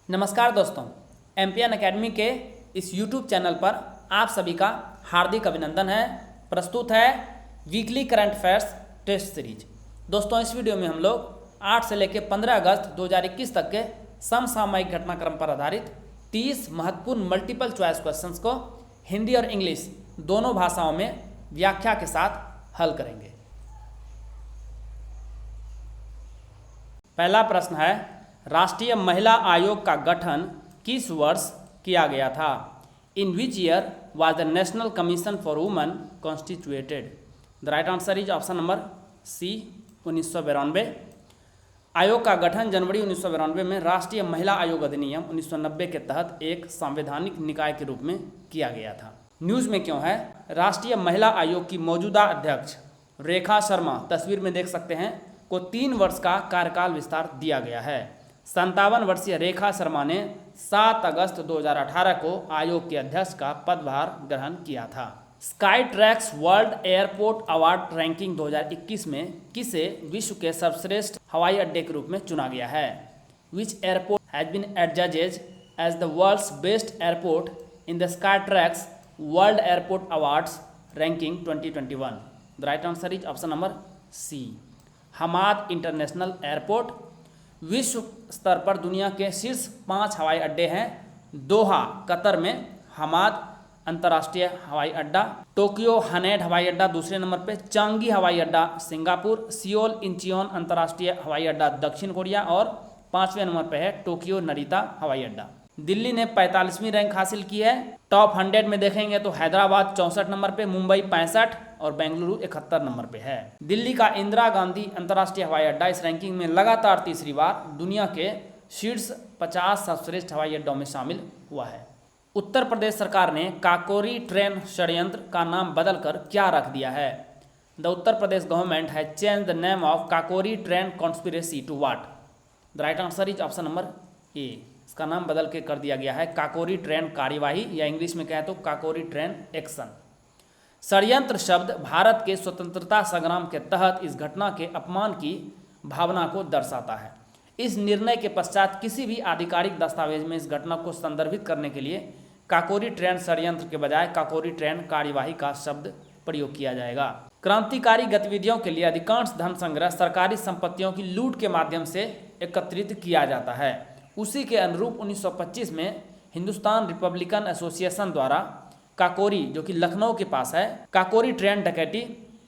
नमस्कार दोस्तों, MPN academy के इस यूट्यूब चैनल पर आप सभी का हार्दिक अभिनंदन है। प्रस्तुत है weekly current affairs test series. दोस्तों, इस वीडियो में हम लोग 8 से लेकर 15 अगस्त 2021 तक के समसामयिक घटनाक्रम पर आधारित 30 महत्वपूर्ण मल्टीपल चॉइस क्वेश्चंस को हिंदी और इंग्लिश दोनों भाषाओं में व्याख्या के साथ हल करेंगे। पहला प्रश्न है, राष्ट्रीय महिला आयोग का गठन किस वर्ष किया गया था? In which year was the national commission for women constituted? The right answer is option number C, 1992। आयोग का गठन जनवरी 1992 में राष्ट्रीय महिला आयोग अधिनियम 1990 के तहत एक संवैधानिक निकाय के रूप में किया गया था। न्यूज़ में क्यों है? राष्ट्रीय महिला आयोग की मौजूदा अध्यक्ष रेखा शर्मा, तस्वीर में देख सकते हैं, को 3 वर्ष का कार्यकाल विस्तार दिया गया है। 57 वर्षीय रेखा शर्मा ने 7 अगस्त 2018 को आयोग के अध्यक्ष का पदभार ग्रहण किया था। Sky tracks world airport award ranking 2021 में किसे विश्व के सर्वश्रेष्ठ हवाई अड्डे के रूप में चुना गया है? Which airport has been adjudged as the world's best airport in the Skytrax world airport awards ranking 2021? The right answer is option number C, Hamad international airport. विश्व स्तर पर दुनिया के शीर्ष 5 हवाई अड्डे हैं। दोहा कतर में हमाद अंतर्राष्ट्रीय हवाई अड्डा, टोक्यो हनेड हवाई अड्डा दूसरे नंबर पे, चांगी हवाई अड्डा सिंगापुर, सियोल इंचियोन अंतर्राष्ट्रीय हवाई अड्डा दक्षिण कोरिया और 5वें नंबर पे है टोक्यो नरिता हवाई अड्डा। दिल्ली ने 45वीं रैंक हासिल की है। टॉप 100 में देखेंगे तो हैदराबाद 64 नंबर पे, मुंबई 65 और बेंगलुरु 71 नंबर पे है। दिल्ली का इंदिरा गांधी अंतर्राष्ट्रीय हवाई अड्डा इस रैंकिंग में लगातार तीसरी बार दुनिया के शीर्ष 50 सर्वश्रेष्ठ हवाई अड्डों में शामिल हुआ है। उत्तर प्रदेश सरकार ने काकोरी ट्रेन षड्यंत्र का नाम बदलकर क्या रख दिया है? The Uttar Pradesh government has change the name of Kakori train conspiracy to what? The right answer is option number A, इसका नाम बदल के कर दिया गया है काकोरी ट्रेन कार्यवाही, या इंग्लिश में कहें तो काकोरी ट्रेन एक्शन। षड्यंत्र शब्द भारत के स्वतंत्रता संग्राम के तहत इस घटना के अपमान की भावना को दर्शाता है। इस निर्णय के पश्चात किसी भी आधिकारिक दस्तावेज में इस घटना को संदर्भित करने के लिए काकोरी ट्रेन षड्यंत्र के बजाय काकोरी ट्रेन कार्यवाही का शब्द प्रयोग किया जाएगा। क्रांतिकारी गतिविधियों के लिए अधिकांश धन संग्रह सरकारी संपत्तियों की लूट के माध्यम से एकत्रित किया जाता है। उसी के अनुरूप 1925 में हिंदुस्तान रिपब्लिकन एसोसिएशन द्वारा काकोरी, जो कि लखनऊ के पास है, काकोरी ट्रेन डकैती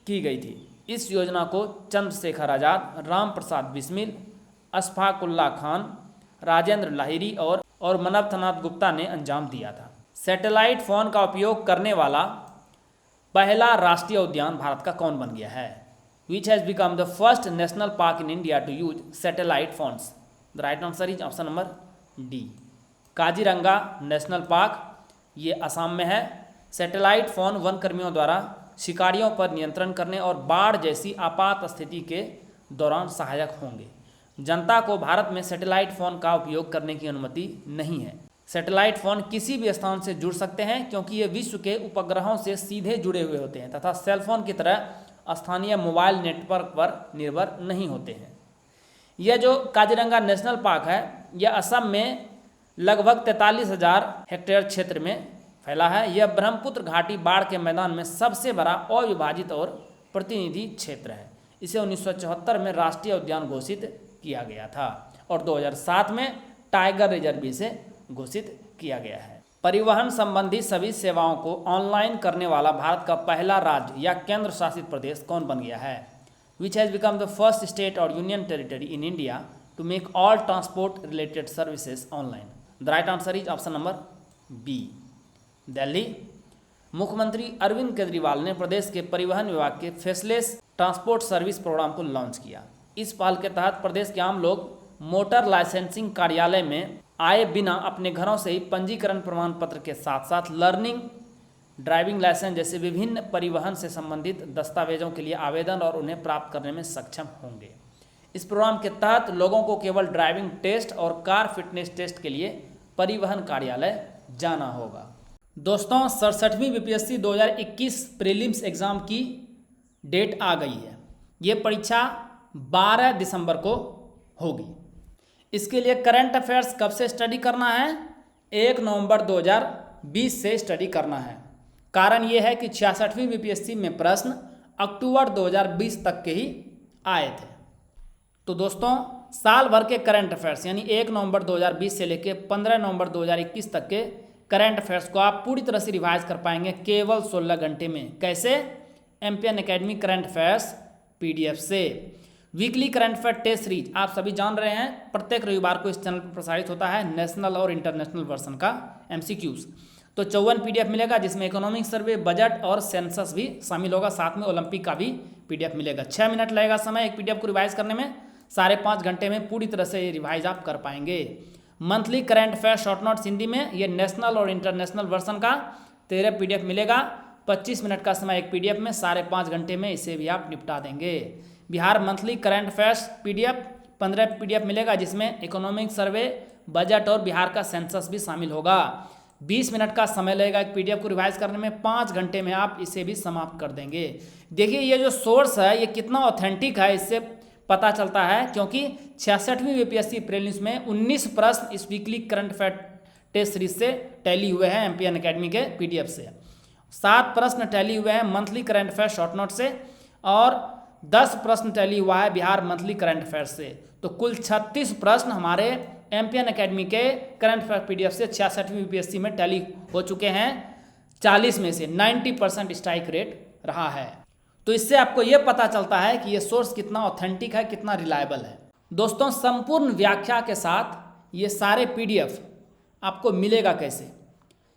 की गई थी। इस योजना को चंद्रशेखर आजाद, राम प्रसाद बिस्मिल, अशफाकुल्ला खान, राजेंद्र लाहिरी और मनपथनाथ गुप्ता ने अंजाम दिया था। सैटेलाइट फोन का उपयोग करने वाला पहला राष्ट्रीय उद्यान भारत का कौन बन गया है? Which has become the first national park in India to use satellite phones? The right answer is option number D, Kaziranga national park, ये असम में है। सैटेलाइट फोन वन कर्मियों द्वारा शिकारियों पर नियंत्रण करने और बाढ़ जैसी आपात स्थिति के दौरान सहायक होंगे। जनता को भारत में सैटेलाइट फोन का उपयोग करने की अनुमति नहीं है। सैटेलाइट फोन किसी भी स्थान से जुड़ सकते हैं क्योंकि ये विश्व के उपग्रहों से सीधे जुड़े हुए होते हैं तथा सेलफोन की तरह स्थानीय मोबाइल नेटवर्क पर निर्भर नहीं होते हैं। यह जो काजीरंगा नेशनल पार्क है, यह असम में लगभग 43,000 हेक्टेयर क्षेत्र में फैला है। यह ब्रह्मपुत्र घाटी बाढ़ के मैदान में सबसे बड़ा अविभाजित और प्रतिनिधि क्षेत्र है। इसे 1974 में राष्ट्रीय उद्यान घोषित किया गया था और 2007 में टाइगर रिजर्व भी से घोषित किया गया है। परिवहन संबंधी सभी सेवाओं को ऑनलाइन करने वाला भारत का पहला राज्य या केंद्र शासित प्रदेश कौन बन गया है? Which has become the first state or union territory in India to make all transport related services online? The right answer is option number B, Delhi. मुख्यमंत्री अरविंद केजरीवाल ने प्रदेश के परिवहन विभाग के फेसलेस ट्रांसपोर्ट सर्विस प्रोग्राम को लॉन्च किया। इस पहल के तहत प्रदेश के आम लोग मोटर लाइसेंसिंग कार्यालय में आए बिना अपने घरों से ही पंजीकरण प्रमाण पत्र के साथ साथ लर्निंग, ड्राइविंग लाइसेंस जैसे विभिन्न परिवहन से संबंधित दस्तावेजों के लिए आवेदन और उन्हें प्राप्त करने में सक्षम होंगे। इस प्रोग्राम के तहत लोगों को केवल ड्राइविंग टेस्ट और कार फिटनेस टेस्ट के लिए परिवहन कार्यालय जाना होगा। दोस्तों, 67वीं बीपीएससी 2021 प्रीलिम्स एग्ज़ाम की डेट आ गई है। ये परीक्षा 12 दिसंबर को होगी। इसके लिए करंट अफेयर्स कब से स्टडी करना है? 1 नवंबर 2020 से स्टडी करना है। कारण ये है कि 66वीं बीपीएससी में प्रश्न अक्टूबर 2020 तक के ही आए थे। तो दोस्तों साल भर के करंट अफेयर्स यानी 1 नवंबर 2020 से लेकर 15 नवंबर 2021 तक के करंट अफेयर्स को आप पूरी तरह से रिवाइज कर पाएंगे केवल 16 घंटे में। कैसे? MPN academy current affairs PDF से। Weekly current affair test series आप सभी जान रहे हैं, प्रत्येक रविवार को इस चैनल पर प्रसारित होता है नेशनल और इंटरनेशनल वर्जन का एमसीक्यूज। तो 54 पीडीएफ मिलेगा जिसमें इकोनॉमिक सर्वे, बजट और सेंसस भी शामिल होगा, साथ में ओलंपिक का भी पीडीएफ मिलेगा। 6 मिनट लगेगा समय एक पीडीएफ को रिवाइज करने में, 5.5 घंटे में पूरी तरह से रिवाइज आप कर पाएंगे। Monthly current affair short notes Hindi में, ये नेशनल और इंटरनेशनल वर्जन का 13 पीडीएफ मिलेगा। 25 मिनट का समय एक पीडीएफ में, 5.5 घंटे में इसे भी आप निपटा देंगे। Bihar monthly current affairs PDF 15 PDF मिलेगा जिसमें इकोनॉमिक सर्वे, बजट और बिहार का सेंसस भी शामिल होगा। 20 मिनट का समय लगेगा एक पीडीएफ को रिवाइज करने में, 5 घंटे में आप इसे भी समाप्त कर देंगे। देखिए ये जो सोर्स है ये कितना ऑथेंटिक है इससे पता चलता है, क्योंकि 66वीं बीपीएससी प्रीलिम्स में 19 प्रश्न इस weekly current affair test series से टैली हुए हैं एमपीएन एकेडमी के पीडीएफ से। 7 प्रश्न टैली हुए हैं monthly current affair short note से और 10 प्रश्न टैली हुआ है बिहार मंथली करंट अफेयर से। तो कुल 36 प्रश्न हमारे एमपीएन एकेडमी के करंट अफेयर पीडीएफ से 66वीं बीपीएससी में टैली हो चुके हैं। 40 में से 90% स्ट्राइक रेट रहा है। तो इससे आपको यह पता चलता है कि ये सोर्स कितना ऑथेंटिक है, कितना रिलायबल है। दोस्तों संपूर्ण व्याख्या के साथ ये सारे पीडीएफ आपको मिलेगा कैसे?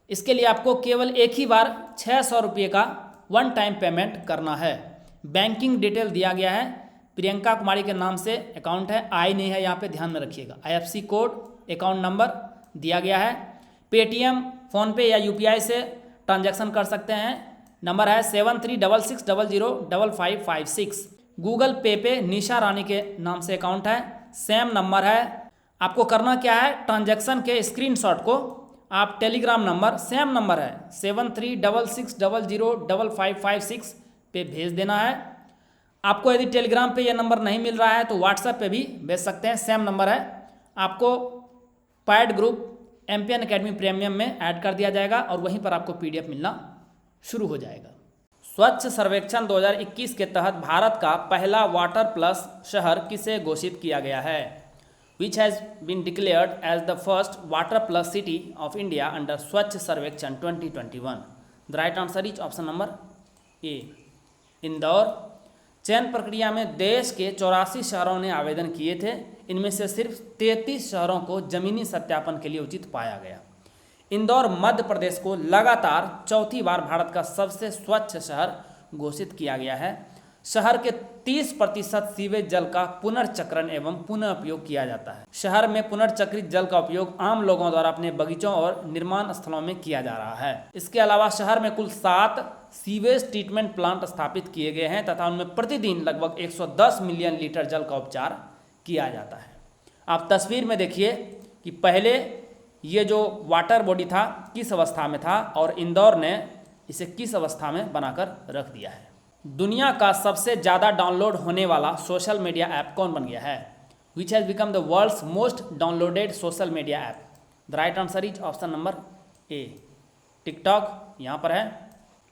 इसके लिए आपको केवल एक ही बार 600 रुपये का वन टाइम पेमेंट करना है। बैंकिंग डिटेल दिया गया है, प्रियंका कुमारी के नाम से अकाउंट है, आई नहीं है यहाँ पे ध्यान में रखिएगा। आईएफएससी कोड, अकाउंट नंबर दिया गया है। पेटीएम, फ़ोनपे या यूपीआई से ट्रांजैक्शन कर सकते हैं। नंबर है 7366005556। गूगल पे निशा रानी के नाम से अकाउंट है, सेम नंबर है। आपको करना क्या है, ट्रांजैक्शन के स्क्रीनशॉट को आप टेलीग्राम नंबर, सेम नंबर है 7366005556 पे भेज देना है। आपको यदि टेलीग्राम पे ये नंबर नहीं मिल रहा है तो व्हाट्सएप पे भी भेज सकते हैं, सेम नंबर है। आपको pad group MPN academy premium में ऐड कर दिया जाएगा और वहीं पर आपको पीडीएफ मिलना शुरू हो जाएगा। स्वच्छ सर्वेक्षण 2021 के तहत भारत का पहला वाटर प्लस शहर किसे घोषित किया गया है? Which has been declared as the first water plus city of India under Swachh Survekshan 2021। The right answer is option number A, Indore. चयन प्रक्रिया में देश के 84 शहरों ने आवेदन किए थे। इनमें से सिर्फ 33 शहरों को जमीनी सत्यापन के लिए उचित पाया गया। इंदौर मध्य प्रदेश को लगातार चौथी बार भारत का सबसे स्वच्छ शहर घोषित किया गया है। शहर के 30% सीवेज जल का पुनर्चक्रण एवं पुनः उपयोग किया जाता है। शहर में पुनर्चक्रित जल का उपयोग आम लोगों द्वारा अपने बगीचों और निर्माण स्थलों में किया जा रहा है। इसके अलावा शहर में कुल 7 सीवेज ट्रीटमेंट प्लांट स्थापित किए गए हैं तथा उनमें प्रतिदिन लगभग 110 मिलियन लीटर जल का उपचार किया जाता है। आप तस्वीर में देखिए कि पहले ये जो वाटर बॉडी था किस अवस्था में था और इंदौर ने इसे किस अवस्था में बनाकर रख दिया है। दुनिया का सबसे ज़्यादा डाउनलोड होने वाला सोशल मीडिया ऐप कौन बन गया है? Which has become the world's most downloaded social media app? The right answer is option number A, TikTok यहाँ पर है।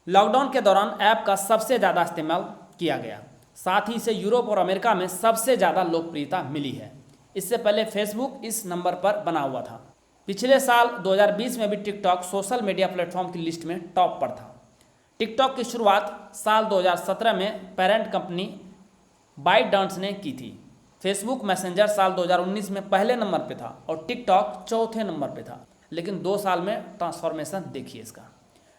लॉकडाउन के दौरान ऐप का सबसे ज़्यादा इस्तेमाल किया गया, साथ ही इसे यूरोप और अमेरिका में सबसे ज़्यादा लोकप्रियता मिली है। इससे पहले फेसबुक इस नंबर पर बना हुआ था। पिछले साल 2020 में भी टिकटॉक सोशल मीडिया प्लेटफॉर्म की लिस्ट में टॉप पर था। टिकटॉक की शुरुआत साल 2017 में पेरेंट कंपनी बाइटडांस ने की थी। फेसबुक मैसेंजर साल 2019 में पहले नंबर पे था और टिकटॉक चौथे नंबर पे था, लेकिन 2 साल में ट्रांसफॉर्मेशन देखिए इसका।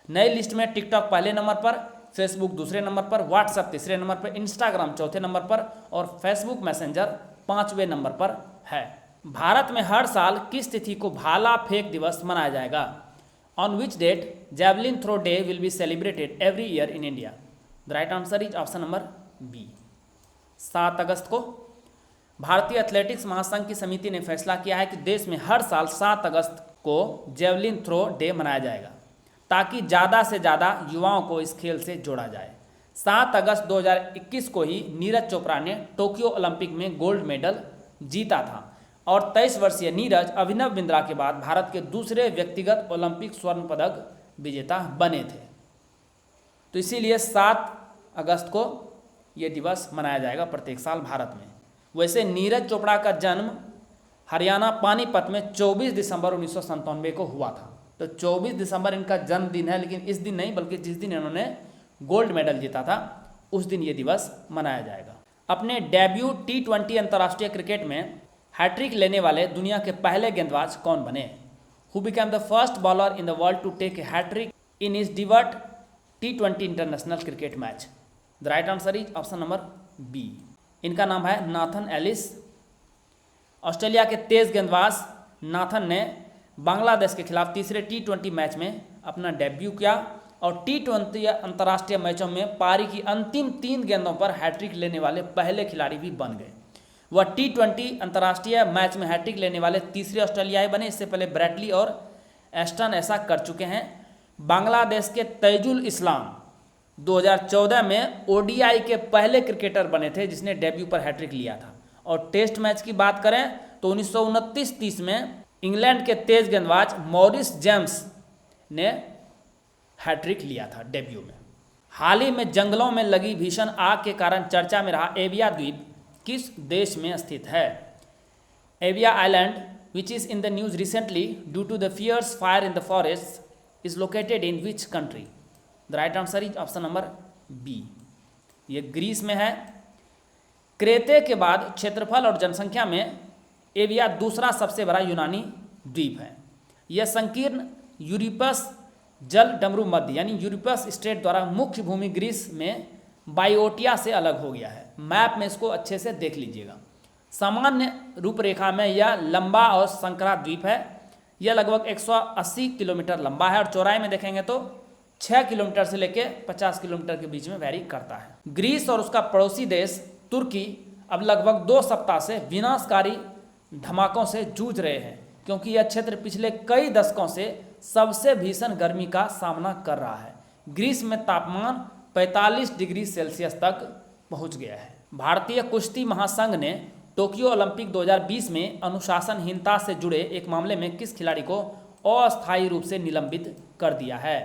नई लिस्ट में टिकटॉक पहले नंबर पर, फेसबुक दूसरे नंबर पर, व्हाट्सएप तीसरे नंबर पर, इंस्टाग्राम चौथे नंबर पर और फेसबुक मैसेंजर 5वें नंबर पर है। भारत में हर साल किस तिथि को भाला फेंक दिवस मनाया जाएगा? On which date javelin throw day will be celebrated every year in India? The right answer is option number B, 7 अगस्त को। भारतीय एथलेटिक्स महासंघ की समिति ने फैसला किया है कि देश में हर साल 7 अगस्त को जैवलिन थ्रो डे मनाया जाएगा ताकि ज़्यादा से ज़्यादा युवाओं को इस खेल से जोड़ा जाए। 7 अगस्त 2021 को ही नीरज चोपड़ा ने टोक्यो ओलंपिक में गोल्ड मेडल जीता था। और 23 वर्षीय नीरज अभिनव बिंद्रा के बाद भारत के दूसरे व्यक्तिगत ओलंपिक स्वर्ण पदक विजेता बने थे। तो इसीलिए 7 अगस्त को ये दिवस मनाया जाएगा प्रत्येक साल भारत में। वैसे नीरज चोपड़ा का जन्म हरियाणा पानीपत में 24 दिसंबर 1997 को हुआ था। तो 24 दिसंबर इनका जन्मदिन है, लेकिन इस दिन नहीं बल्कि जिस दिन इन्होंने गोल्ड मेडल जीता था उस दिन ये दिवस मनाया जाएगा। अपने डेब्यू T20 अंतर्राष्ट्रीय क्रिकेट में हैट्रिक लेने वाले दुनिया के पहले गेंदबाज कौन बने? Who became the first bowler in the world to take a hattrick in his debut T20 international cricket match? The right answer is option number B. इनका नाम है नाथन एलिस। ऑस्ट्रेलिया के तेज गेंदबाज नाथन ने बांग्लादेश के खिलाफ तीसरे T20 मैच में अपना डेब्यू किया और T20 अंतर्राष्ट्रीय मैचों में पारी की अंतिम 3 गेंदों पर हैट्रिक लेने वाले पहले खिलाड़ी भी बन गए। वह T20 अंतर्राष्ट्रीय मैच में हैट्रिक लेने वाले तीसरे ऑस्ट्रेलियाई बने। इससे पहले ब्रैडली और एस्टन ऐसा कर चुके हैं। बांग्लादेश के तैजुल इस्लाम 2014 में ODI के पहले क्रिकेटर बने थे जिसने डेब्यू पर हैट्रिक लिया था। और टेस्ट मैच की बात करें तो 1929-30 में इंग्लैंड के तेज गेंदबाज मॉरिस जेम्स ने हैट्रिक लिया था डेब्यू में। हाल ही में जंगलों में लगी भीषण आग के कारण चर्चा में रहा एविया द्वीप किस देश में स्थित है? Evia island which is in the news recently due to the fierce fire in the forest is located in which country? The right answer is option number B. ये ग्रीस में है। क्रेते के बाद क्षेत्रफल और जनसंख्या में एविया दूसरा सबसे बड़ा यूनानी द्वीप है। यह संकीर्ण यूरोपस जल डमरू मध्य यानी यूरोपस स्टेट द्वारा मुख्य भूमि ग्रीस में बायोटिया से अलग हो गया है। मैप में इसको अच्छे से देख लीजिएगा। सामान्य रूपरेखा में यह लंबा और संकरा द्वीप है। यह लगभग 180 किलोमीटर लंबा है और चौड़ाई में देखेंगे तो 6 किलोमीटर से लेकर 50 किलोमीटर के बीच में वैरी करता है। ग्रीस और उसका पड़ोसी देश तुर्की अब लगभग 2 सप्ताह से विनाशकारी धमाकों से जूझ रहे हैं क्योंकि यह क्षेत्र पिछले कई दशकों से सबसे भीषण गर्मी का सामना कर रहा है। ग्रीस में तापमान 45 डिग्री सेल्सियस तक पहुंच गया है। भारतीय कुश्ती महासंघ ने टोक्यो ओलंपिक 2020 में अनुशासनहीनता से जुड़े एक मामले में किस खिलाड़ी को अस्थायी रूप से निलंबित कर दिया है?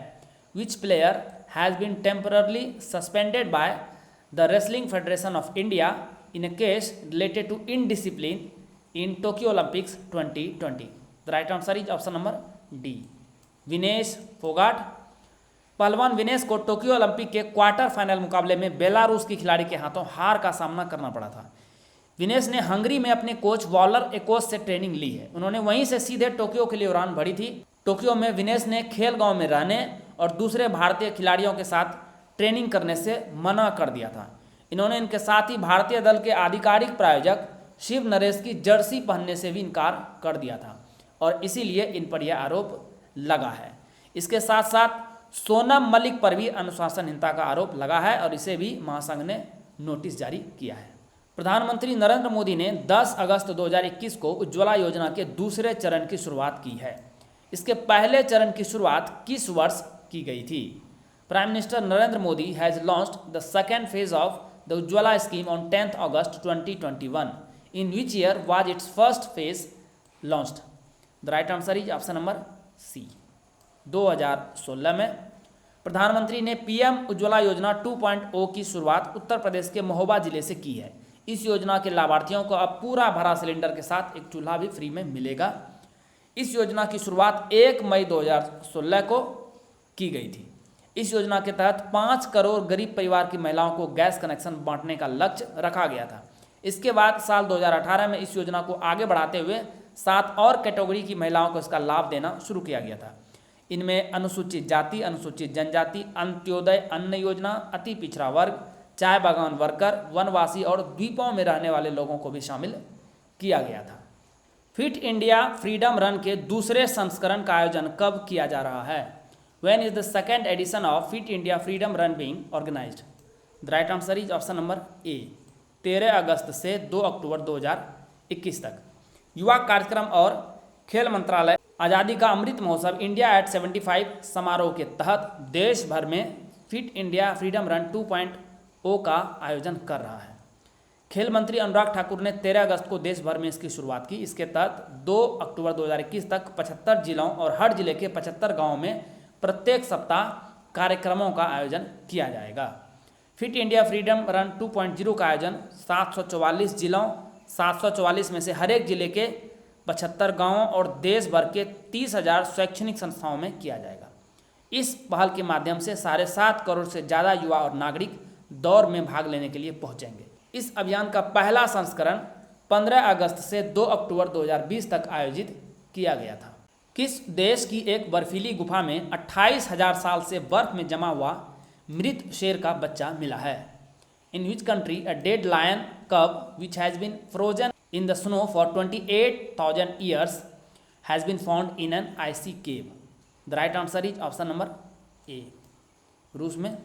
Which player has been temporarily suspended by the wrestling federation of India in a case related to indiscipline in Tokyo Olympics 2020? The right answer is option number D, Vinesh Phogat. पहलवान विनेश को टोक्यो ओलंपिक के क्वार्टर फाइनल मुकाबले में Belarus की खिलाड़ी के हाथों हार का सामना करना पड़ा था। विनेश ने हंगरी में अपने कोच वॉलर एकोस से ट्रेनिंग ली है। उन्होंने वहीं से सीधे टोक्यो के लिए उड़ान भरी थी। टोक्यो में विनेश ने खेल गांव में रहने और दूसरे भारतीय खिलाड़ियों के साथ ट्रेनिंग करने से मना कर दिया था। इन्होंने इनके साथ ही भारतीय दल के आधिकारिक प्रायोजक शिव नरेश की जर्सी पहनने से भी इनकार कर दिया था और इसीलिए इन पर यह आरोप लगा है। इसके साथ साथ सोनम मलिक पर भी अनुशासनहीनता का आरोप लगा है और इसे भी महासंघ ने नोटिस जारी किया है। प्रधानमंत्री नरेंद्र मोदी ने 10 अगस्त 2021 को उज्ज्वला योजना के दूसरे चरण की शुरुआत की है। इसके पहले चरण की शुरुआत किस वर्ष की गई थी? Prime minister Narendra Modi has launched the second phase of the Ujjwala scheme on 10 August 2021 in which year was its first phase launched? The right answer is option number C, 2016 में। प्रधानमंत्री ने पीएम उज्ज्वला योजना 2.0 की शुरुआत उत्तर प्रदेश के महोबा जिले से की है। इस योजना के लाभार्थियों को अब पूरा भरा सिलेंडर के साथ एक चूल्हा भी फ्री में मिलेगा। इस योजना की शुरुआत 1 मई 2016 को की गई थी। इस योजना के तहत 5 करोड़ गरीब परिवार की महिलाओं को गैस कनेक्शन बांटने का लक्ष्य रखा गया था। इसके बाद साल 2018 में इस योजना को आगे बढ़ाते हुए 7 और कैटेगरी की महिलाओं को इसका लाभ देना शुरू किया गया था। इनमें अनुसूचित जाति, अनुसूचित जनजाति, अंत्योदय अन्न योजना, अति पिछड़ा वर्ग, चाय बागान वर्कर, वनवासी और द्वीपों में रहने वाले लोगों को भी शामिल किया गया था। फिट इंडिया फ्रीडम रन के दूसरे संस्करण का आयोजन कब किया जा रहा है? When is the second edition of fit India freedom run being organised? The right answer is option number A, 13 अगस्त से 2 अक्टूबर 2021 तक। युवा कार्यक्रम और खेल मंत्रालय आज़ादी का अमृत महोत्सव इंडिया एट 75 समारोह के तहत देश भर में फिट इंडिया फ्रीडम रन 2.0 का आयोजन कर रहा है। खेल मंत्री अनुराग ठाकुर ने 13 अगस्त को देश भर में इसकी शुरुआत की। इसके तहत 2 अक्टूबर 2021 तक 75 जिलों और हर जिले के 75 गांवों में प्रत्येक सप्ताह कार्यक्रमों का आयोजन किया जाएगा। फिट इंडिया फ्रीडम रन 2.0 का आयोजन 744 जिलों 744 में से हर एक जिले के 75 गांवों और देश भर के 30,000 शैक्षणिक संस्थाओं में किया जाएगा। इस पहल के माध्यम से 7.5 करोड़ से ज़्यादा युवा और नागरिक दौड़ में भाग लेने के लिए पहुंचेंगे। इस अभियान का पहला संस्करण 15 अगस्त से 2 अक्टूबर 2020 तक आयोजित किया गया था। किस देश की एक बर्फीली गुफा में 28,000 साल से बर्फ में जमा हुआ मृत शेर का बच्चा मिला है? In which country a dead lion cub which has been frozen in the snow for 28,000 years has been found in an icy cave? The right answer is option number A. रूस में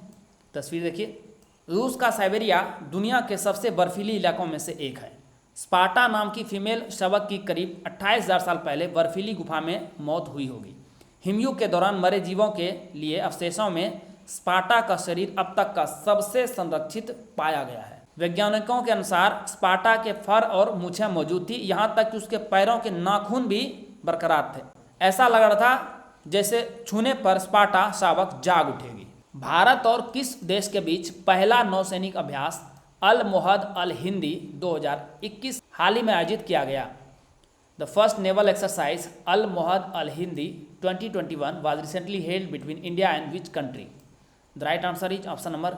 तस्वीर देखिए। रूस का साइबेरिया दुनिया के सबसे बर्फीली इलाकों में से एक है। स्पार्टा नाम की फीमेल शावक की करीब 28,000 साल पहले बर्फीली गुफा में मौत हुई होगी। हिमयुग के दौरान मरे जीवों के लिए अवशेषों में स्पार्टा का शरीर अब तक का सबसे संरक्षित पाया गया है। वैज्ञानिकों के अनुसार स्पार्टा के फर और मूछें मौजूद थी, यहाँ तक कि उसके पैरों के नाखून भी बरकरार थे। ऐसा लग रहा था जैसे छूने पर स्पार्टा शावक जाग उठेगी। भारत और किस देश के बीच पहला नौसैनिक अभ्यास अल मोहद अल हिंदी 2021 हाल ही में आयोजित किया गया? The first naval exercise Al Mohed Al Hindi 2021 was recently held between India and which country? The right answer is option number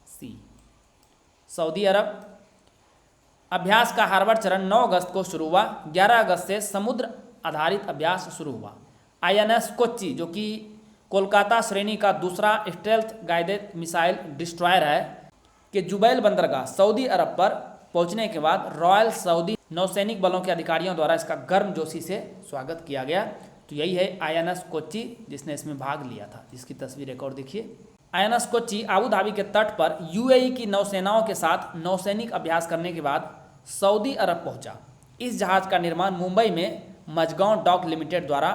C, Saudi Arabia. अभ्यास का हार्वर्ड चरण 9 अगस्त को शुरू हुआ। 11 अगस्त से समुद्र आधारित अभ्यास शुरू हुआ। INS कोच्चि, जो कि कोलकाता श्रेणी का दूसरा स्टेल्थ गाइडेड मिसाइल डिस्ट्रॉयर है, कि जुबैल बंदरगाह सऊदी अरब पर पहुंचने के बाद रॉयल सऊदी नौसैनिक बलों के अधिकारियों द्वारा इसका गर्मजोशी से स्वागत किया गया। तो यही है INS कोच्चि जिसने इसमें भाग लिया था, जिसकी तस्वीर एक और देखिए। INS कोच्चि अबू धाबी के तट पर UAE की नौसेनाओं के साथ नौसैनिक अभ्यास करने के बाद सऊदी अरब पहुंचा। इस जहाज का निर्माण मुंबई में मझगांव डॉक लिमिटेड द्वारा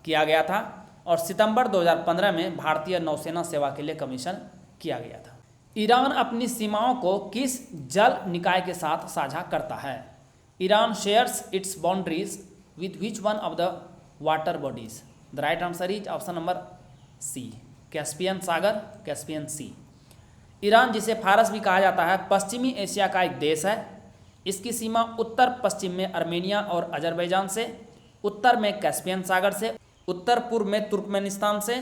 किया गया था और सितंबर 2015 में भारतीय नौसेना सेवा के लिए कमीशन किया गया था। ईरान अपनी सीमाओं को किस जल निकाय के साथ साझा करता है? Iran shares its boundaries with which one of the water bodies? The right answer is option number C, Caspian सागर, कैस्पियन सी। ईरान, जिसे फारस भी कहा जाता है, पश्चिमी एशिया का एक देश है। इसकी सीमा उत्तर पश्चिम में अर्मेनिया और अजरबैजान से, उत्तर में कैस्पियन सागर से, उत्तर पूर्व में तुर्कमेनिस्तान से,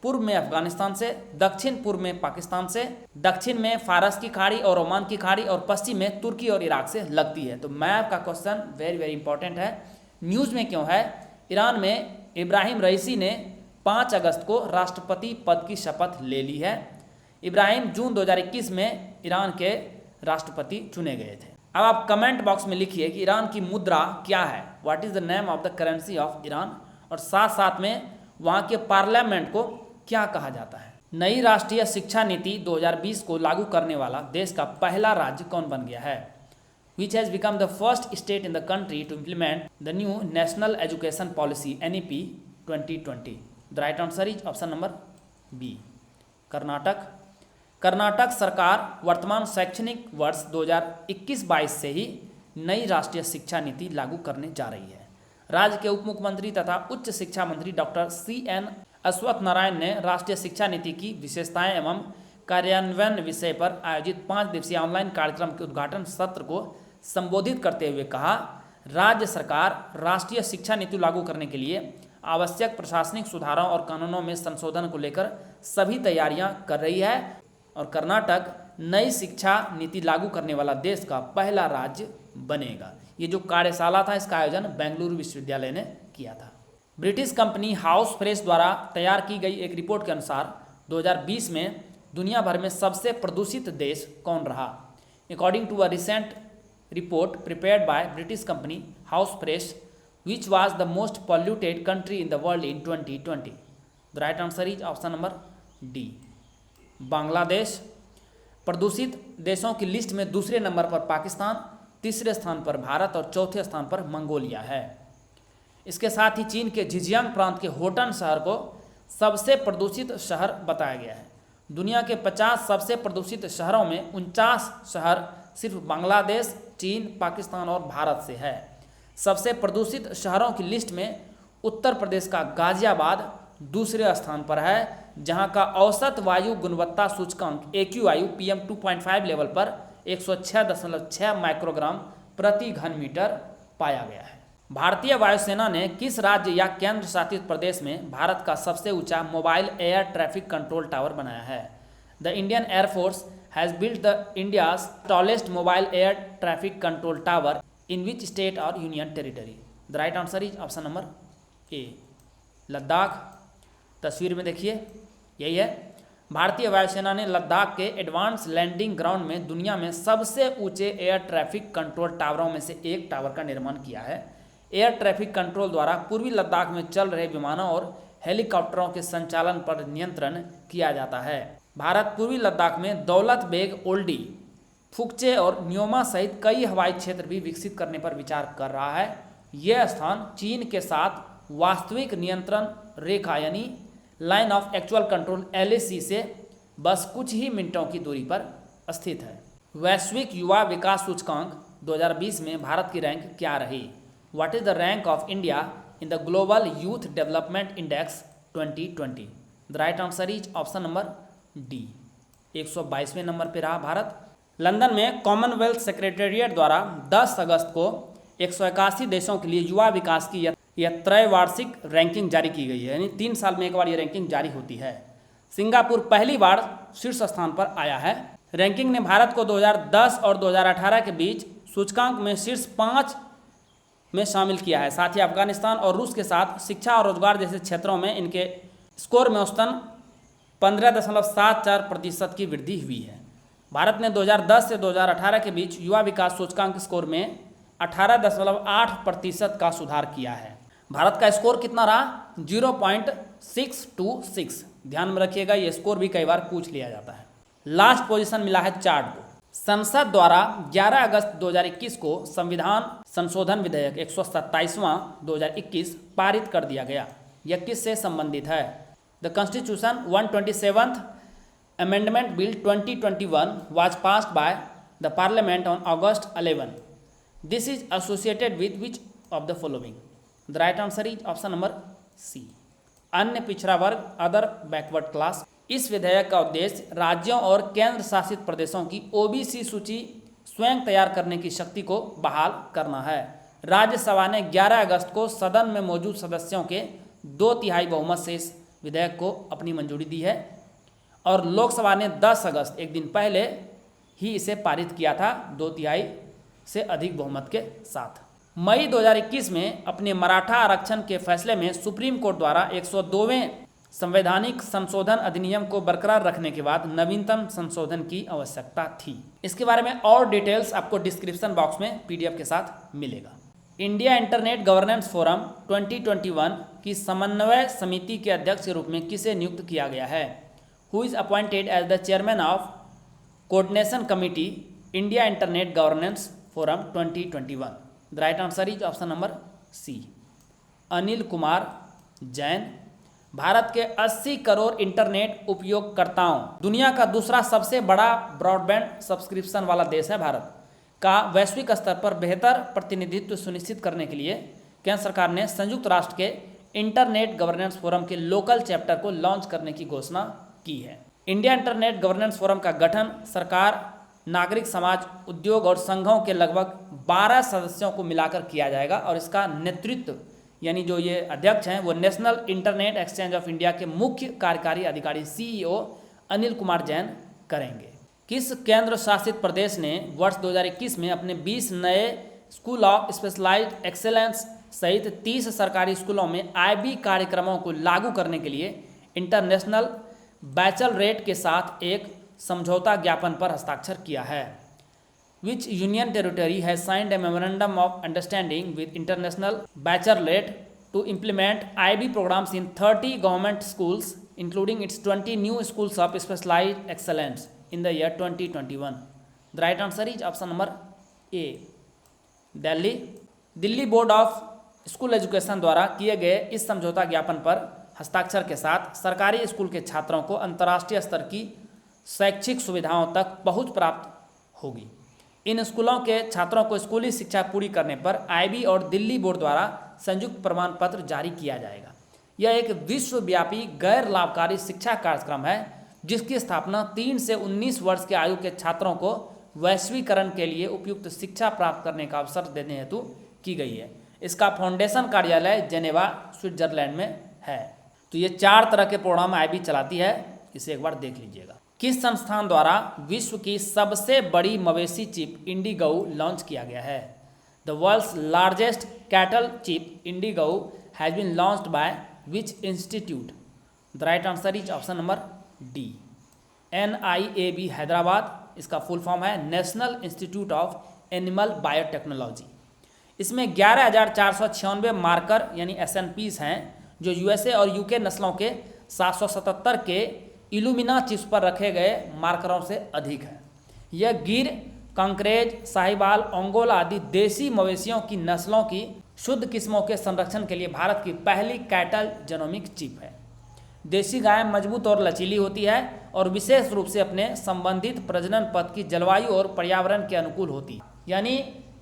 पूर्व में अफगानिस्तान से, दक्षिण पूर्व में पाकिस्तान से, दक्षिण में फारस की खाड़ी और ओमान की खाड़ी और पश्चिम में तुर्की और इराक से लगती है। तो मैप का क्वेश्चन वेरी वेरी इंपॉर्टेंट है। न्यूज़ में क्यों है? ईरान में इब्राहिम रईसी ने 5 अगस्त को राष्ट्रपति पद की शपथ ले ली है। इब्राहिम जून 2021 में ईरान के राष्ट्रपति चुने गए थे। अब आप कमेंट बॉक्स में लिखिए कि ईरान की मुद्रा क्या है, what is the name of the currency of Iran, और साथ साथ में वहाँ के पार्लियामेंट को क्या कहा जाता है। नई राष्ट्रीय शिक्षा नीति 2020 को लागू करने वाला देश का पहला राज्य कौन बन गया है? Which has become the first state in the country to implement the new National Education Policy NEP 2020? The right answer is option number B, Karnataka. Karnataka सरकार वर्तमान शैक्षणिक वर्ष 2021-22 से ही नई राष्ट्रीय शिक्षा नीति लागू करने जा रही है। राज्य के उप मुख्यमंत्री तथा उच्च शिक्षा मंत्री डॉक्टर CN अश्वत्थ नारायण ने राष्ट्रीय शिक्षा नीति की विशेषताएं एवं कार्यान्वयन विषय पर आयोजित 5 दिवसीय ऑनलाइन कार्यक्रम के उद्घाटन सत्र को संबोधित करते हुए कहा, राज्य सरकार राष्ट्रीय शिक्षा नीति लागू करने के लिए आवश्यक प्रशासनिक सुधारों और कानूनों में संशोधन को लेकर सभी तैयारियां कर रही है और कर्नाटक नई शिक्षा नीति लागू करने वाला देश का पहला राज्य बनेगा। ये जो कार्यशाला था, इसका आयोजन बेंगलुरु विश्वविद्यालय ने किया था। ब्रिटिश कंपनी हाउस फ्रेश द्वारा तैयार की गई एक रिपोर्ट के अनुसार 2020 में दुनिया भर में सबसे प्रदूषित देश कौन रहा? According to a recent report prepared by British company House Fresh, which was the most polluted country in the world in 2020? The right answer is option number D, Bangladesh. प्रदूषित देशों की लिस्ट में दूसरे नंबर पर पाकिस्तान, तीसरे स्थान पर भारत और चौथे स्थान पर मंगोलिया है। इसके साथ ही चीन के झिजियांग प्रांत के होटन शहर को सबसे प्रदूषित शहर बताया गया है। दुनिया के 50 सबसे प्रदूषित शहरों में 49 शहर सिर्फ बांग्लादेश, चीन, पाकिस्तान और भारत से है। सबसे प्रदूषित शहरों की लिस्ट में उत्तर प्रदेश का गाजियाबाद दूसरे स्थान पर है, जहां का औसत वायु गुणवत्ता सूचकांक AQI PM 2.5 लेवल पर 106.6 माइक्रोग्राम प्रति घन मीटर पाया गया है। भारतीय वायुसेना ने किस राज्य या केंद्र शासित प्रदेश में भारत का सबसे ऊंचा mobile air traffic control tower बनाया है? The Indian air force has built the India's tallest mobile air traffic control tower in which state और union territory? The right answer is option number A, Ladakh. तस्वीर में देखिए, यही है। भारतीय वायुसेना ने लद्दाख के एडवांस लैंडिंग ग्राउंड में दुनिया में सबसे ऊंचे एयर ट्रैफिक कंट्रोल टावरों में से एक टावर का निर्माण किया है। एयर ट्रैफिक कंट्रोल द्वारा पूर्वी लद्दाख में चल रहे विमानों और हेलीकॉप्टरों के संचालन पर नियंत्रण किया जाता है। भारत पूर्वी लद्दाख में दौलत बेग ओल्डी, फुकचे और न्योमा सहित कई हवाई क्षेत्र भी विकसित करने पर विचार कर रहा है। यह स्थान चीन के साथ वास्तविक नियंत्रण रेखा यानी line of actual control LAC से बस कुछ ही मिनटों की दूरी पर स्थित है। वैश्विक युवा विकास सूचकांक 2020 में भारत की रैंक क्या रही? What is the rank of India in the global youth development index 2020? The right answer is option number D, 122वें नंबर पर रहा भारत। लंदन में कॉमनवेल्थ सेक्रेटेरिएट द्वारा 10 अगस्त को 181 देशों के लिए युवा विकास की यह त्रैवार्षिक रैंकिंग जारी की गई है, यानी 3 साल में एक बार ये रैंकिंग जारी होती है। सिंगापुर पहली बार शीर्ष स्थान पर आया है। रैंकिंग ने भारत को 2010 और 2018 के बीच सूचकांक में शीर्ष 5 में शामिल किया है। साथ ही अफगानिस्तान और रूस के साथ शिक्षा और रोजगार जैसे क्षेत्रों में इनके स्कोर में औसतन 15.74% की वृद्धि हुई है। भारत ने 2010 से 2018 के बीच युवा विकास सूचकांक स्कोर में 18.8% का सुधार किया है। भारत का स्कोर कितना रहा? 0.626। ध्यान में रखिएगा, ये स्कोर भी कई बार पूछ लिया जाता है। लास्ट पोजीशन मिला है चार्ट को। संसद द्वारा 11 अगस्त 2021 को संविधान संशोधन विधेयक 127वां 2021 पारित कर दिया गया। यह किससे संबंधित है? The constitution 127th amendment bill 2021 was passed by the parliament on August 11. This is associated with which of the following? The right answer is option number C. अन्य पिछड़ा वर्ग, अदर बैकवर्ड क्लास। इस विधेयक का उद्देश्य राज्यों और केंद्र शासित प्रदेशों की OBC सूची स्वयं तैयार करने की शक्ति को बहाल करना है। राज्यसभा ने 11 अगस्त को सदन में मौजूद सदस्यों के 2/3 बहुमत से इस विधेयक को अपनी मंजूरी दी है और लोकसभा ने 10 अगस्त, एक दिन पहले ही इसे पारित किया था 2/3 से अधिक बहुमत के साथ। मई 2021 में अपने मराठा आरक्षण के फैसले में सुप्रीम कोर्ट द्वारा 102वें संवैधानिक संशोधन अधिनियम को बरकरार रखने के बाद नवीनतम संशोधन की आवश्यकता थी। इसके बारे में और डिटेल्स आपको डिस्क्रिप्शन बॉक्स में PDF के साथ मिलेगा। इंडिया इंटरनेट गवर्नेंस फोरम 2021 की समन्वय समिति के अध्यक्ष के रूप में किसे नियुक्त किया गया है? Who is appointed as the chairman of coordination committee India internet governance forum 2021? The right answer is option number C, Anil Kumar Jain. Bharat के 80 करोड़ इंटरनेट उपयोगकर्ताओं, दुनिया का दूसरा सबसे बड़ा ब्रॉडबैंड सब्सक्रिप्शन वाला देश है भारत का वैश्विक स्तर पर बेहतर प्रतिनिधित्व सुनिश्चित करने के लिए केंद्र सरकार ने संयुक्त राष्ट्र के इंटरनेट गवर्नेंस फोरम के लोकल चैप्टर को लॉन्च करने की घोषणा की है। इंडिया इंटरनेट गवर्नेंस फोरम का गठन सरकार, नागरिक समाज, उद्योग और संघों के लगभग 12 सदस्यों को मिलाकर किया जाएगा और इसका नेतृत्व यानी जो ये अध्यक्ष हैं वो national internet exchange of India के मुख्य कार्यकारी अधिकारी CEO अनिल कुमार जैन करेंगे। किस केंद्र शासित प्रदेश ने वर्ष 2021 में अपने 20 नए स्कूल ऑफ स्पेशलाइज्ड एक्सेलेंस सहित 30 सरकारी स्कूलों में IB कार्यक्रमों को लागू करने के लिए इंटरनेशनल बैचलरेट के साथ एक समझौता ज्ञापन पर हस्ताक्षर किया है? Which union territory has signed a memorandum of understanding with International Bachelorate to implement IB programs in 30 government schools, including its 20 new schools of specialized excellence in the year 2021? The right answer is option number A, Delhi. Delhi board of school education द्वारा किए गए इस समझौता ज्ञापन पर हस्ताक्षर के साथ सरकारी स्कूल के छात्रों को अंतर्राष्ट्रीय स्तर की शैक्षिक सुविधाओं तक पहुंच प्राप्त होगी। इन स्कूलों के छात्रों को स्कूली शिक्षा पूरी करने पर आईबी और दिल्ली बोर्ड द्वारा संयुक्त प्रमाण पत्र जारी किया जाएगा। यह एक विश्वव्यापी गैर लाभकारी शिक्षा कार्यक्रम है जिसकी स्थापना 3 से 19 वर्ष के आयु के छात्रों को वैश्वीकरण के लिए उपयुक्त शिक्षा प्राप्त करने का अवसर देने हेतु की गई है। इसका फाउंडेशन कार्यालय जेनेवा स्विट्जरलैंड में है। तो ये 4 तरह के प्रोग्राम आईबी चलाती है, इसे एक बार देख लीजिएगा। किस संस्थान द्वारा विश्व की सबसे बड़ी मवेशी चिप इंडिगो लॉन्च किया गया है? The world's largest cattle chip IndiGau has been launched by which institute? The right answer is option number D, NIAB Hyderabad. इसका फुल फॉर्म है national institute of animal biotechnology. इसमें 11,496 मार्कर यानी SNPs हैं जो USA और UK नस्लों के 777 के इल्यूमिना चिप्स पर रखे गए मार्करों से अधिक है। यह गिर, कंकरेज, साहिवाल, ओंगोला आदि देसी मवेशियों की नस्लों की शुद्ध किस्मों के संरक्षण के लिए भारत की पहली कैटल जेनोमिक चिप है। देसी गाय मजबूत और लचीली होती है और विशेष रूप से अपने संबंधित प्रजनन पथ की जलवायु और पर्यावरण के अनुकूल होती है, यानी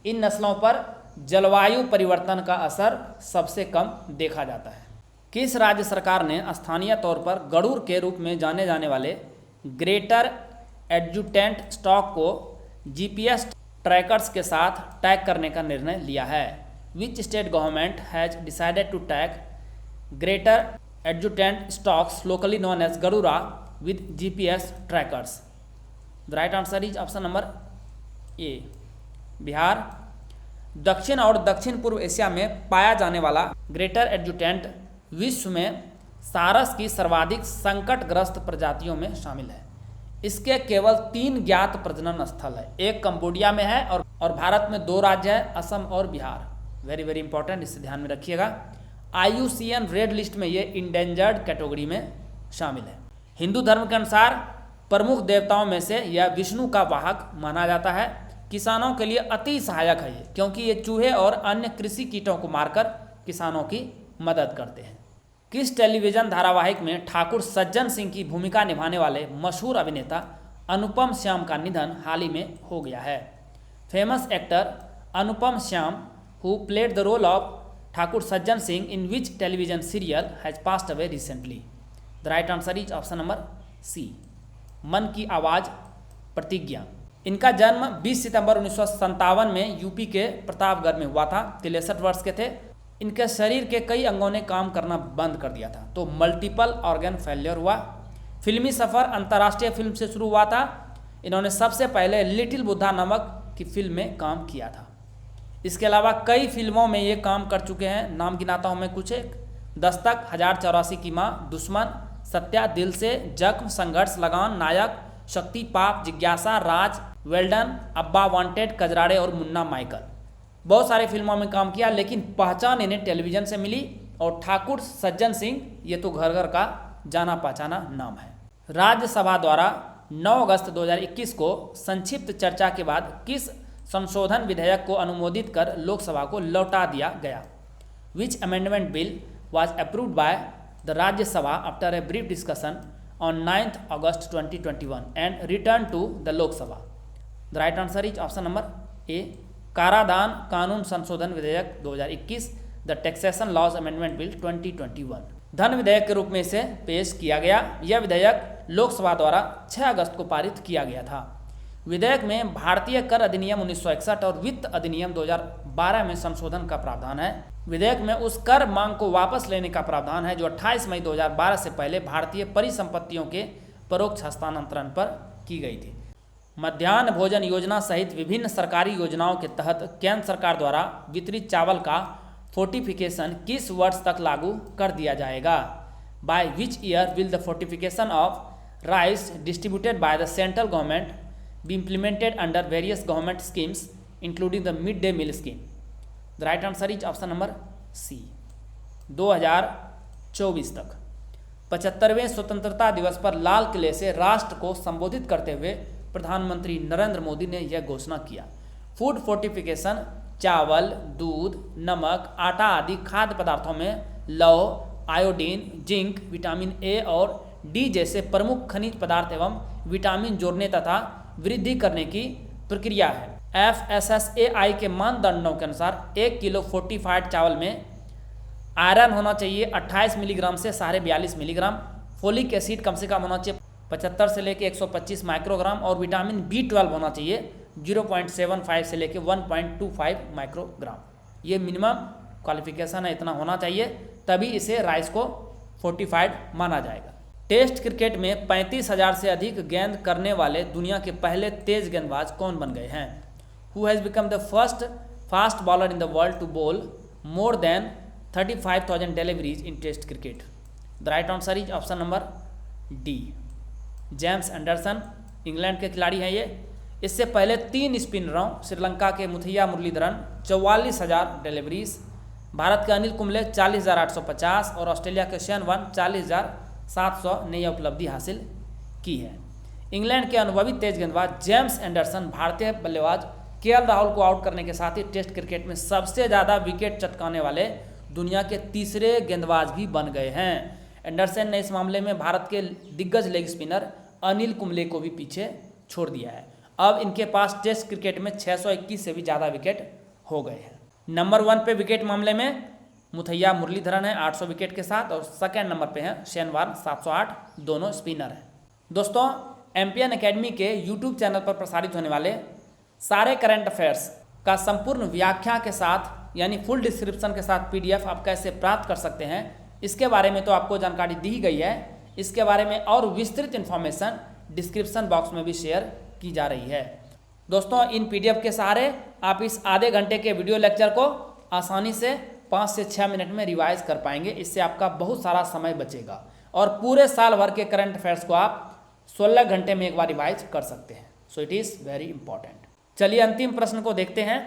इन नस्लों पर जलवायु परिवर्तन का असर सबसे कम देखा जाता है। किस राज्य सरकार ने स्थानीय तौर पर गरुड़ के रूप में जाने जाने वाले ग्रेटर एडजुटेंट स्टॉक को GPS ट्रैकर्स के साथ टैग करने का निर्णय लिया है? Which state government has decided to tag greater adjutant storks locally known as Garuda with GPS trackers? The right answer is option number A, Bihar. दक्षिण और दक्षिण पूर्व एशिया में पाया जाने वाला ग्रेटर एडजुटेंट विश्व में सारस की सर्वाधिक संकटग्रस्त प्रजातियों में शामिल है। इसके केवल 3 ज्ञात प्रजनन स्थल है, एक कंबोडिया में है और भारत में 2 राज्य हैं, असम और बिहार। वेरी वेरी इंपॉर्टेंट, इसे ध्यान में रखिएगा। IUCN रेड लिस्ट में ये इंडेंजर्ड कैटेगरी में शामिल है। हिंदू धर्म के अनुसार प्रमुख देवताओं में से यह विष्णु का वाहक माना जाता है। किसानों के लिए अति सहायक है ये, क्योंकि ये चूहे और अन्य कृषि कीटों को मारकर किसानों की मदद करते हैं। किस टेलीविजन धारावाहिक में ठाकुर सज्जन सिंह की भूमिका निभाने वाले मशहूर अभिनेता अनुपम श्याम का निधन हाल ही में हो गया है? Famous actor Anupam Shyam who played the role of Thakur Sajjan Singh in which television serial has passed away recently? The right answer is option number C, Mann Ki आवाज़ प्रतिज्ञा। इनका जन्म 20 सितंबर 1957 में यूपी के प्रतापगढ़ में हुआ था। 63 वर्ष के थे। इनके शरीर के कई अंगों ने काम करना बंद कर दिया था, तो मल्टीपल ऑर्गन फेलियर हुआ। फिल्मी सफ़र अंतर्राष्ट्रीय फिल्म से शुरू हुआ था। इन्होंने सबसे पहले लिटिल बुद्धा नामक की फिल्म में काम किया था। इसके अलावा कई फिल्मों में ये काम कर चुके हैं। नाम गिनाता हूँ मैं कुछ एक: दस्तक, 1084 की माँ, दुश्मन, सत्या, दिल से, जख्म, संघर्ष, लगान, नायक, शक्ति, पाप, जिज्ञासा, राज, वेल्डन, अब्बा वांटेड, कजराड़े और मुन्ना माइकल। बहुत सारे फिल्मों में काम किया, लेकिन पहचान इन्हें टेलीविज़न से मिली। और ठाकुर सज्जन सिंह ये तो घर घर का जाना पहचाना नाम है। राज्यसभा द्वारा 9 अगस्त 2021 को संक्षिप्त चर्चा के बाद किस संशोधन विधेयक को अनुमोदित कर लोकसभा को लौटा दिया गया? विच amendment bill was approved by the Rajya Sabha after a brief discussion on 9th August 2021 and returned to the Lok Sabha? The right answer is option number A, कारादान कानून संशोधन विधेयक 2021, the taxation laws amendment bill 2021। धन विधेयक के रूप में इसे पेश किया गया। यह विधेयक लोकसभा द्वारा 6 अगस्त को पारित किया गया था। विधेयक में भारतीय कर अधिनियम 1961 और वित्त अधिनियम 2012 में संशोधन का प्रावधान है। विधेयक में उस कर मांग को वापस लेने का प्रावधान है जो 28 मई 2012 से पहले भारतीय परिसंपत्तियों के परोक्ष हस्तांतरण पर की गई थी। मध्याह्न भोजन योजना सहित विभिन्न सरकारी योजनाओं के तहत केंद्र सरकार द्वारा वितरित चावल का फोर्टिफिकेशन किस वर्ष तक लागू कर दिया जाएगा? By which year will the fortification of rice distributed by the central government be implemented under various government schemes including the mid-day meal scheme? The right answer is option number C, 2024 तक। 75वें स्वतंत्रता दिवस पर लाल किले से राष्ट्र को संबोधित करते हुए प्रधानमंत्री नरेंद्र मोदी ने यह घोषणा किया। फूड फोर्टिफिकेशन चावल, दूध, नमक, आटा आदि खाद्य पदार्थों में लौह, आयोडीन, जिंक, विटामिन ए और डी जैसे प्रमुख खनिज पदार्थ एवं विटामिन जोड़ने तथा वृद्धि करने की प्रक्रिया है। FSSAI के मानदंडों के अनुसार 1 किलो फोर्टिफाइड चावल में आयरन होना चाहिए 28 मिलीग्राम से 42.5 मिलीग्राम, फोलिक एसिड कम से कम होना चाहिए 75 से लेकर 125 माइक्रोग्राम और विटामिन B12 होना चाहिए 0.75 से लेकर 1.25 माइक्रोग्राम। ये मिनिमम क्वालिफिकेशन है, इतना होना चाहिए, तभी इसे राइस को फोर्टिफाइड माना जाएगा। टेस्ट क्रिकेट में 35,000 से अधिक गेंद करने वाले दुनिया के पहले तेज गेंदबाज कौन बन गए हैं? Who has become the first fast bowler in the world to bowl more than 35,000 deliveries in test cricket? The right answer is option number D, James Anderson. England के खिलाड़ी हैं ये। इससे पहले 3 स्पिनरों श्रीलंका के मुथैया मुरलीधरन 44,000 डिलीवरीज, भारत के अनिल कुंबले 40,850 और ऑस्ट्रेलिया के शेन वन 40,700 ने यह उपलब्धि हासिल की है। इंग्लैंड के अनुभवी तेज गेंदबाज जेम्स एंडरसन भारतीय बल्लेबाज केएल राहुल को आउट करने के साथ ही टेस्ट क्रिकेट में सबसे ज़्यादा विकेट चटकाने वाले दुनिया के तीसरे गेंदबाज भी बन गए हैं। एंडरसन ने इस मामले में भारत के दिग्गज लेग स्पिनर अनिल कुंबले को भी पीछे छोड़ दिया है। अब इनके पास टेस्ट क्रिकेट में 621 से भी ज़्यादा विकेट हो गए हैं। नंबर 1 पे विकेट मामले में मुथैया मुरलीधरन है 800 विकेट के साथ, और सेकेंड नंबर पे हैं शेन वार्न 708, दोनों स्पिनर हैं। दोस्तों, एम्पियन एकेडमी के यूट्यूब चैनल पर प्रसारित होने वाले सारे करंट अफेयर्स का संपूर्ण व्याख्या के साथ यानी फुल डिस्क्रिप्शन के साथ PDF आप कैसे प्राप्त कर सकते हैं, इसके बारे में तो आपको जानकारी दी गई है। इसके बारे में और विस्तृत इन्फॉर्मेशन डिस्क्रिप्शन बॉक्स में भी शेयर की जा रही है। दोस्तों, इन PDF के सहारे आप इस आधे घंटे के वीडियो लेक्चर को आसानी से 5 से 6 मिनट में रिवाइज कर पाएंगे। इससे आपका बहुत सारा समय बचेगा और पूरे साल भर के करंट अफेयर्स को आप 16 घंटे में एक बार रिवाइज कर सकते हैं। So it is very important. चलिए अंतिम प्रश्न को देखते हैं।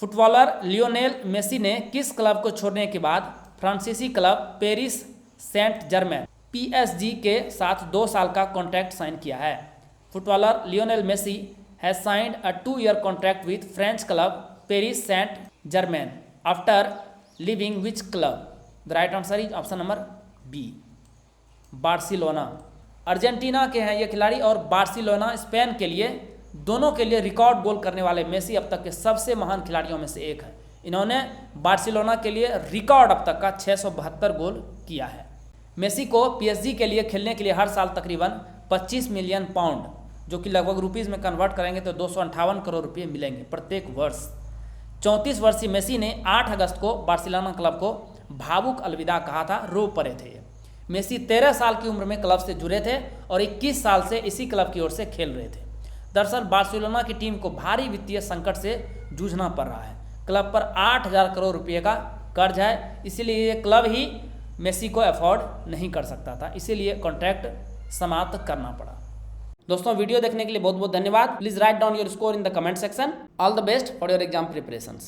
फुटबॉलर लियोनेल मेसी ने किस क्लब को छोड़ने के बाद फ्रांसीसी club Paris Saint Germain PSG के साथ 2 साल का कॉन्ट्रैक्ट साइन किया है? Footballer Lionel Messi has signed a 2-year contract with French club Paris Saint Germain after leaving which club? The right answer is option number B, Barcelona. Argentina के हैं ये खिलाड़ी और बार्सिलोना स्पेन के लिए, दोनों के लिए रिकॉर्ड गोल करने वाले मेसी अब तक के सबसे महान खिलाड़ियों में से एक है। इन्होंने बार्सिलोना के लिए रिकॉर्ड अब तक का 672 गोल किया है। मेसी को PSG के लिए खेलने के लिए हर साल तकरीबन 25 मिलियन पाउंड, जो कि लगभग रुपीज़ में कन्वर्ट करेंगे तो 258 करोड़ रुपये मिलेंगे प्रत्येक वर्ष। 34 वर्षीय मेसी ने 8 अगस्त को बार्सिलोना क्लब को भावुक अलविदा कहा था, रो पड़े थे। मेसी 13 साल की उम्र में क्लब से जुड़े थे और 21 साल से इसी क्लब की ओर से खेल रहे थे। दरअसल बार्सिलोना की टीम को भारी वित्तीय संकट से जूझना पड़ रहा है। क्लब पर 8,000 करोड़ रुपये का कर्ज है, इसीलिए ये क्लब ही मेसी को अफोर्ड नहीं कर सकता था, इसीलिए कॉन्ट्रैक्ट समाप्त करना पड़ा। दोस्तों, वीडियो देखने के लिए बहुत बहुत धन्यवाद। Please write down your score in the comment section. All the best for your exam preparations.